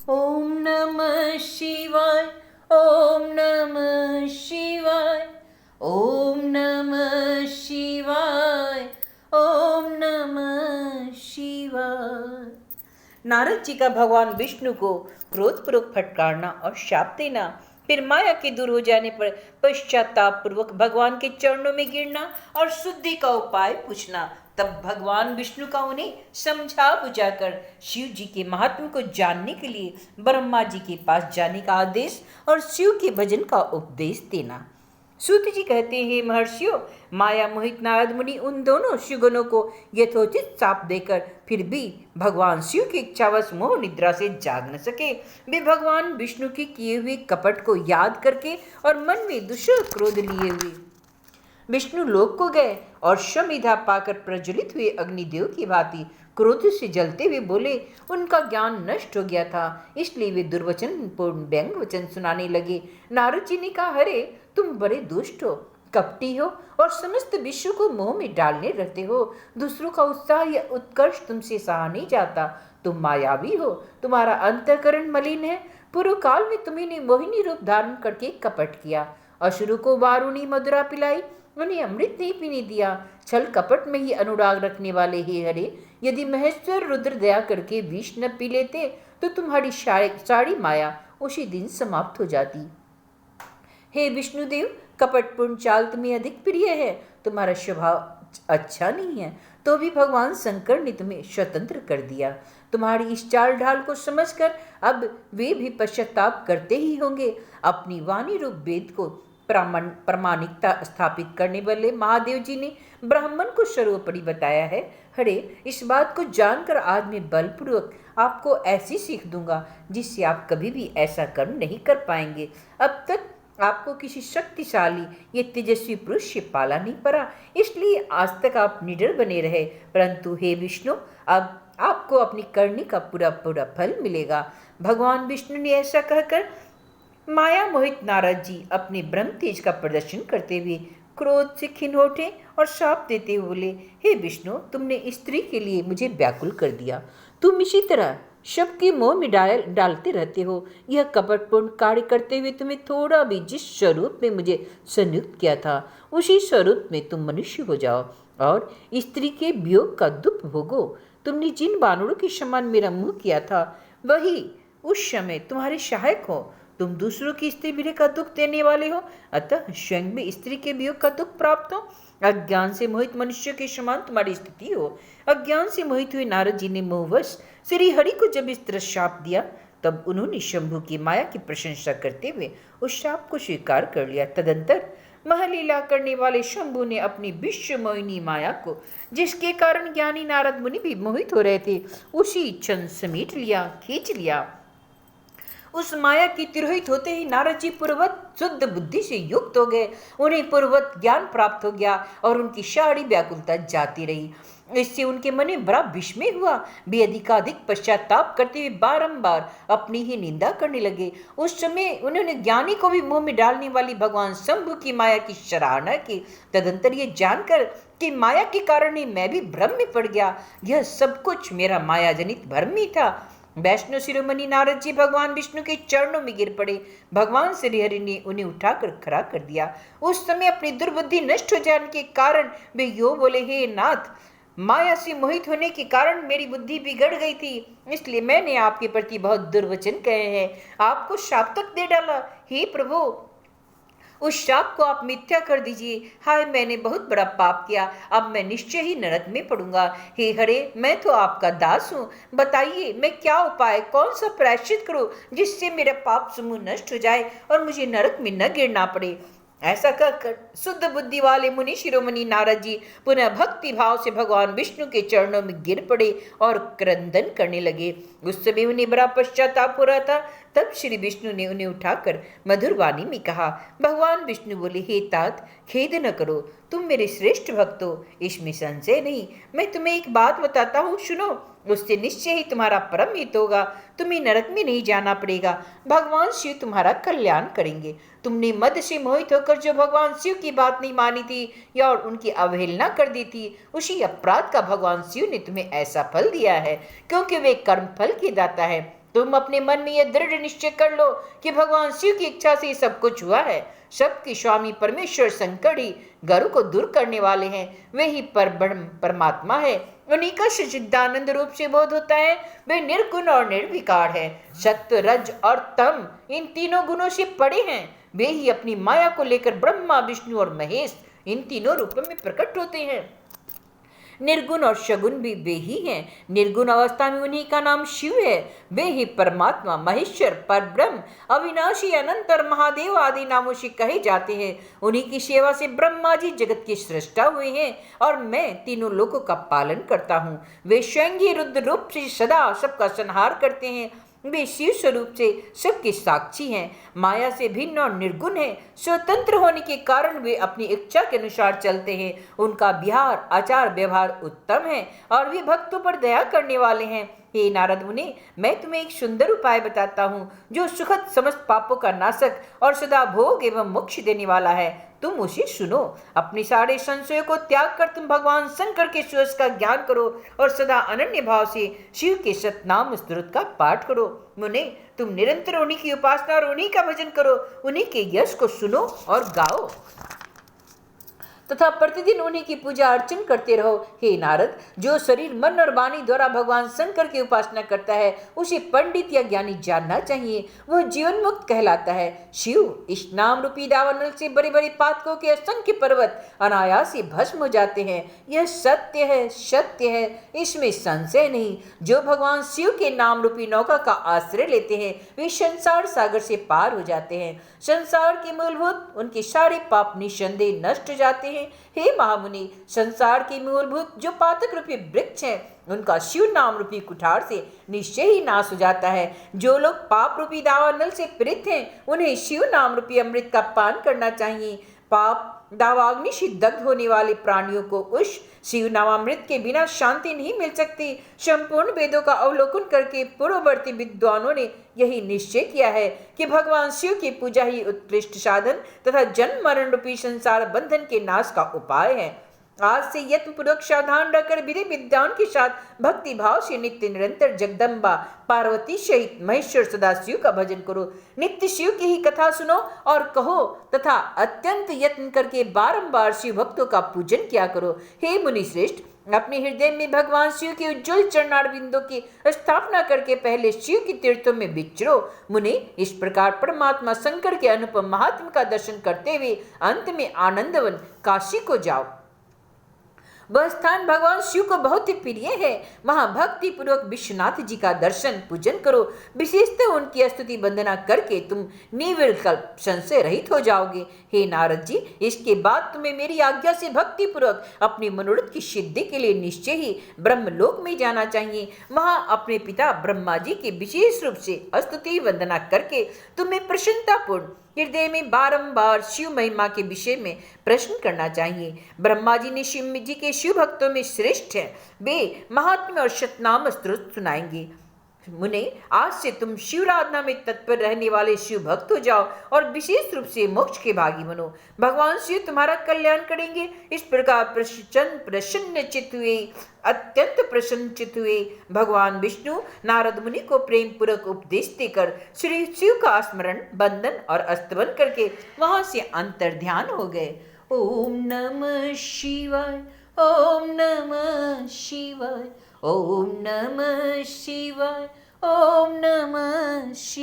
ओम नमः शिवाय। ओम नमः शिवाय। ओम नमः शिवाय। ओम नमः शिवाय। नारद जी का भगवान विष्णु को क्रोधपूर्वक फटकारना और शाप देना, फिर माया के दूर हो जाने पर पश्चाताप पूर्वक भगवान के चरणों में गिरना और शुद्धि का उपाय पूछना। तब भगवान विष्णु का उन्हें समझा बुझाकर शिव जी के महात्म को जानने के लिए ब्रह्मा जी के पास जाने का आदेश और शिव के भजन का उपदेश देना। सूत जी कहते हैं, महर्षियों, माया मोहित नारद मुनि उन दोनों शिवगणों को यथोचित शाप देकर फिर भी भगवान शिव की इच्छावश मोह निद्रा से जाग न सके। वे भगवान विष्णु के किए हुए कपट को याद करके और मन में दूसरा क्रोध लिए हुए विष्णु लोक को गए और शमिधा पाकर प्रज्वलित हुए अग्निदेव की भांति क्रोध से जलते हुए बोले। उनका ज्ञान नष्ट हो गया था, इसलिए वे दुर्वचन पूर्ण व्यंग वचन सुनाने लगे। नारद जी ने कहा, अरे तुम बड़े दुष्ट हो, कपटी हो और समस्त विश्व को मोह में डालने रहते हो। दूसरों का उत्साह या उत्कर्ष तुमसे सहा नहीं जाता। तुम मायावी हो, तुम्हारा अंतःकरण मलिन है। पूर्व काल में तुम्ही ने मोहिनी रूप धारण करके कपट किया, असुरों को वारुणी मधुरा पिलाई, उन्हें अमृत नहीं पीने दिया। छल कपट में ही अनुराग रखने वाले हे हरे, यदि महेश्वर रुद्र दया करके विष न पी लेते तो तुम्हारी सारी माया उसी दिन समाप्त हो जाती। हे विष्णुदेव, कपटपूर्ण चाल तुम्हें अधिक प्रिय है, तुम्हारा स्वभाव अच्छा नहीं है, तो भी भगवान शंकर ने तुम्हें स्वतंत्र कर दिया। तुम्हारी इस चाल ढाल को समझकर अब वे भी पश्चाताप करते ही होंगे। अपनी वाणी रूप वेद को प्रामाणिकता स्थापित करने वाले महादेव जी ने ब्राह्मण को सर्वोपरि बताया है। हरे, इस बात को जानकर आज मैं बलपूर्वक आपको ऐसी सीख दूंगा जिससे आप कभी भी ऐसा कर्म नहीं कर पाएंगे। अब तक आपको किसी शक्तिशाली या तेजस्वी पुरुष से पाला नहीं पड़ा, इसलिए आज तक आप निडर बने रहे। परंतु हे विष्णु, अब आपको अपनी करनी का पूरा पूरा फल मिलेगा। भगवान विष्णु ने ऐसा कहकर माया मोहित नारद जी अपने ब्रह्म तेज का प्रदर्शन करते हुए क्रोध से खिन्न उठे और शाप देते हुए बोले, हे विष्णु, तुमने स्त्री के लिए मुझे व्याकुल कर दिया। तुम इसी तरह सबके मोह में डालते रहते हो। यह कपटपूर्ण कार्य करते हुए तुम्हें थोड़ा भी जिस स्वरूप में मुझे संयुक्त किया था उसी स्वरूप में तुम मनुष्य हो जाओ और स्त्री के वियोग का दुख भोगो। तुमने जिन बानरों के समान मेरा मुंह किया था वही उस समय तुम्हारे सहायक हो। तुम दूसरों की स्त्री विरह का दुख देने वाले हो, अतः स्वयं में स्त्री के वियोग का दुख प्राप्त हो। अज्ञान से मोहित मनुष्य के समान तुम्हारी स्थिति हो। अज्ञान से मोहित हुए नारद जी ने मोहवश श्री हरि को जब इस तरह शाप दिया, तब उन्होंने शंभु की माया की प्रशंसा करते हुए उस शाप को स्वीकार कर लिया। तदंतर महलीला करने वाले शंभु ने अपनी विश्व मोहिनी माया को, जिसके कारण ज्ञानी नारद मुनि भी मोहित हो रहे थे, उसी क्षण समेट लिया, खींच लिया। उस माया की तिरोहित होते ही नारद जी पूर्ववत शुद्ध बुद्धि से युक्त हो गए। उन्हें पूर्ववत ज्ञान प्राप्त हो गया और उनकी सारी व्याकुलता जाती रही। इससे उनके मन में बड़ा विस्मय हुआ। वे अधिकाधिक पश्चाताप करते हुए बारंबार अपनी ही निंदा करने लगे। उस समय उन्होंने ज्ञानी को भी मुंह में डालने वाली भगवान शंभु की माया की सराहना की। तदंतर ये जानकर कि माया के कारण ही मैं भी भ्रम में पड़ गया, यह सब कुछ मेरा माया जनित भ्रम ही था। वैष्णव शिरोमणि नारद जी भगवान विष्णु के चरणों में गिर पड़े। भगवान श्रीहरि ने उन्हें उठाकर खड़ा कर दिया। उस समय अपनी दुर्बुद्धि नष्ट हो जाने के कारण वे यो बोले, हे नाथ, माया से मोहित होने के कारण मेरी बुद्धि बिगड़ गई थी, इसलिए मैंने आपके प्रति बहुत दुर्वचन कहे हैं, आपको शाप तक दे डाला। हे प्रभु, उस शाप को आप मिथ्या कर दीजिए। हाय, मैंने बहुत बड़ा पाप किया, अब मैं निश्चय ही नरक में पड़ूंगा। हे हरे, मैं तो आपका दास हूँ, बताइए मैं क्या उपाय, कौन सा प्रायश्चित करूँ जिससे मेरा पाप समूह नष्ट हो जाए और मुझे नरक में न गिरना पड़े। ऐसा कहकर शुद्ध बुद्धि वाले मुनि शिरोमणि नारद जी पुनः भक्ति भाव से भगवान विष्णु के चरणों में गिर पड़े और क्रंदन करने लगे। उस समय उन्हें बड़ा पश्चाताप हो रहा था। तब श्री विष्णु ने उन्हें उठाकर मधुर वाणी में कहा। भगवान विष्णु बोले, हे तात, खेद न करो, तुम मेरे श्रेष्ठ भक्त हो, इसमें संशय नहीं। मैं तुम्हें एक बात बताता हूँ, सुनो, उससे निश्चय ही तुम्हारा परम हित होगा, तुम्हें नरक में नहीं जाना पड़ेगा, भगवान शिव तुम्हारा कल्याण करेंगे। तुमने मद से मोहित होकर जो भगवान शिव की बात नहीं मानी थी या और उनकी अवहेलना कर दी थी, उसी अपराध का भगवान शिव ने तुम्हें ऐसा फल दिया है, क्योंकि वे कर्म फल के दाता है। तुम अपने मन में यह दृढ़ निश्चय कर लो कि भगवान शिव की इच्छा से सब कुछ हुआ है। सबके स्वामी परमेश्वर शंकर ही गरु को दूर करने वाले हैं, वे ही परब्रह्म परमात्मा है। उन्हीं का सच्चिदानंद रूप से बोध होता है। वे निर्गुण और निर्विकार है। सत्य, रज और तम इन तीनों गुणों से परे हैं। वे ही अपनी माया को लेकर ब्रह्मा, विष्णु और महेश इन तीनों रूपों में प्रकट होते हैं। निर्गुण और शगुन भी वे ही हैं। निर्गुण अवस्था में उन्हीं का नाम शिव है। वे ही परमात्मा, महेश्वर, परब्रह्म, अविनाशी, अनंत और महादेव आदि नामों से कहे जाते हैं। उन्हीं की सेवा से ब्रह्मा जी जगत के सृष्टा हुए हैं और मैं तीनों लोकों का पालन करता हूँ। वे स्वयं ही रुद्र रूप से सदा सबका संहार करते हैं। वे शिव स्वरूप से सबके साक्षी हैं, माया से भिन्न और निर्गुण हैं। स्वतंत्र होने के कारण वे अपनी इच्छा के अनुसार चलते हैं। उनका विहार, आचार, व्यवहार उत्तम है और वे भक्तों पर दया करने वाले हैं। हे नारद मुनि, मैं तुम्हें एक सुंदर उपाय बताता हूँ जो सुखद समस्त पापों का नाशक और सदा भोग एवं मोक्ष देने वाला है। तुम उसे सुनो। अपने सारे संशयों को त्याग कर तुम भगवान शंकर के सुयश का ज्ञान करो और सदा अनन्य भाव से शिव के सतनाम स्तुति का पाठ करो। मुने, तुम निरंतर उन्हीं की उपासना और उन्हीं का भजन करो। उन्हीं के यश को सुनो और गाओ तथा प्रतिदिन उन्हीं की पूजा अर्चन करते रहो। हे नारद, जो शरीर, मन और वाणी द्वारा भगवान शंकर की उपासना करता है उसे पंडित या ज्ञानी जानना चाहिए। वह जीवन मुक्त कहलाता है। शिव इस नाम रूपी दावानल से बड़े बड़े पातकों के असंख्य पर्वत अनायास से भस्म हो जाते हैं। यह सत्य है, सत्य है, इसमें संशय नहीं। जो भगवान शिव के नाम रूपी नौका का आश्रय लेते हैं वे संसार सागर से पार हो जाते हैं। संसार के मूलभूत उनके सारे पाप निसंदेह नष्ट हो जाते हैं। हे महामुनि, संसार के मूलभूत जो पातक रूपी वृक्ष है उनका शिव नाम रूपी कुठार से निश्चय ही नाश हो जाता है। जो लोग पाप रूपी दावानल से पीड़ित हैं उन्हें शिव नाम रूपी अमृत का पान करना चाहिए। पाप दावाग्नि से दग्ध होने वाले प्राणियों को उस शिव नामामृत के बिना शांति नहीं मिल सकती। संपूर्ण वेदों का अवलोकन करके पूर्ववर्ती विद्वानों ने यही निश्चय किया है कि भगवान शिव की पूजा ही उत्कृष्ट साधन तथा जन्म मरण रूपी संसार बंधन के नाश का उपाय है। आज से यत्नपूर्वक सावधान रहकर विधि विद्याओं के साथ भक्ति भाव से नित्य निरंतर जगदम्बा पार्वती सहित महेश्वर सदाशिव का भजन करो। नित्य शिव की ही कथा सुनो और कहो तथा अत्यंत यत्न करके बारंबार शिव भक्तों का पूजन किया करो। हे मुनि श्रेष्ठ, अपने हृदय में भगवान शिव के उज्ज्वल चरणारविंदों की स्थापना करके पहले शिव के तीर्थों में विचरो। मुनि, इस प्रकार परमात्मा शंकर के अनुपम महात्म का दर्शन करते हुए अंत में आनंदवन काशी को जाओ। वह स्थान भगवान शिव को बहुत ही प्रिय है। वहां भक्ति पूर्वक विश्वनाथ जी का दर्शन पूजन करो। विशेषतः उनकी स्तुति वंदना करके तुम निर्विकल्प संशय रहित हो जाओगे। हे नारद जी, इसके बाद तुम्हें मेरी आज्ञा से भक्ति पूर्वक अपनी मनोरथ की सिद्धि के लिए निश्चय ही ब्रह्मलोक में जाना चाहिए। वहां अपने पिता ब्रह्मा जी की विशेष रूप से स्तुति वंदना करके तुम्हें प्रसन्नतापूर्ण हृदय में बारंबार शिव महिमा के विषय में प्रश्न करना चाहिए। ब्रह्मा जी ने शिव जी के शिव भक्तों में श्रेष्ठ हैं। वे महात्म्य और शतनाम स्तोत्र सुनाएंगे। मुने, आज से तुम शिवराधना में तत्पर रहने वाले शिव भक्त हो जाओ और विशेष रूप से मोक्ष के भागी बनो। भगवान शिव तुम्हारा कल्याण करेंगे। इस प्रकार प्रसन्न चित्त हुए, अत्यंत प्रसन्नचित हुए भगवान विष्णु नारद मुनि को प्रेम पूर्वक उपदेश देकर श्री शिव का स्मरण, बंदन और स्तवन करके वहां से अंतर्ध्यान हो गए। ओम नमः शिवाय, ओम नमः शिवाय, ओम नमः शिवाय, ओम नमः शिवाय।